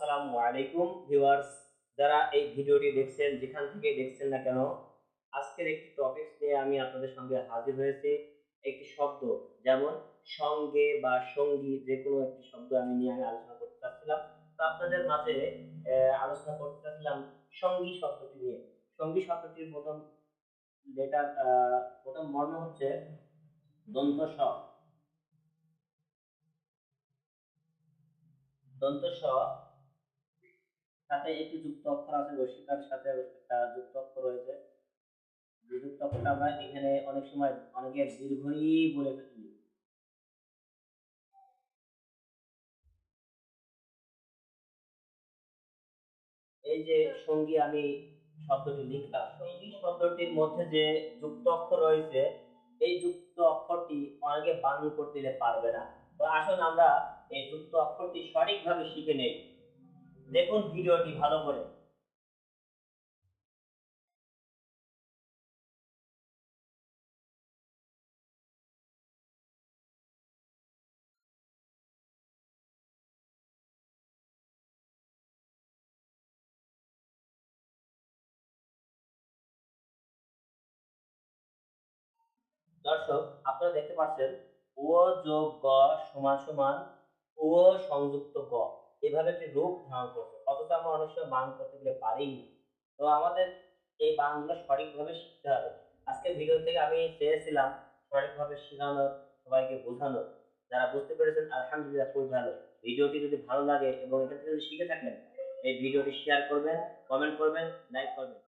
আসসালামু আলাইকুম ভিউয়ার্স, যারা এই ভিডিওটি দেখছেন যেখান থেকে দেখছেন না কেন, আজকের একটি টপিকস নিয়ে আমি আপনাদের সঙ্গে হাজির হয়েছি। একটি শব্দ, যেমন সঙ্গে বা সঙ্গী, যে কোনো একটি শব্দ আমি আলোচনা করতে চাচ্ছিলাম। তো আপনাদের মাঝে আলোচনা করতে চাচ্ছিলাম সঙ্গী শব্দটি নিয়ে। সঙ্গী শব্দটির প্রথম বর্ণ হচ্ছে দন্ত স। দন্ত স সাথে একটি যুক্ত অক্ষর আছে, রসিকার সাথে একটা যুক্ত অক্ষর রয়েছে। যে যুক্ত অক্ষরটা আমরা এখানে অনেক সময় অনেকে দীর্ঘই বলে ফেলি। এই যে সঙ্গী আমি শব্দটি লিখলাম, সঙ্গী শব্দটির মধ্যে যে যুক্ত অক্ষর রয়েছে, এই যুক্ত অক্ষরটি অনেকে বানান করতে দিলে পারবে না। তো আসুন আমরা এই যুক্ত অক্ষরটি সঠিকভাবে শিখে নেই। দেখুন ভিডিওটি ভালো করে। দর্শক, আপনারা দেখতে পাচ্ছেন ও যোগ গ সমান সমান ও সংযুক্ত গ, এভাবে একটি রূপ ধারণ করছে, অথচ আমরা অনেক সময় বানান করতে গেলে পারি না। তো আমাদের এই বানানগুলো সঠিকভাবে শিখতে হবে। আজকের ভিডিও থেকে আমি চেয়েছিলাম সঠিকভাবে শেখানোর, সবাইকে বোঝানোর। যারা বুঝতে পেরেছেন আলহামদুলিল্লাহ, খুবই ভালো। ভিডিওটি যদি ভালো লাগে এবং এখান থেকে যদি শিখে থাকেন, এই ভিডিওটি শেয়ার করবেন, কমেন্ট করবেন, লাইক করবেন।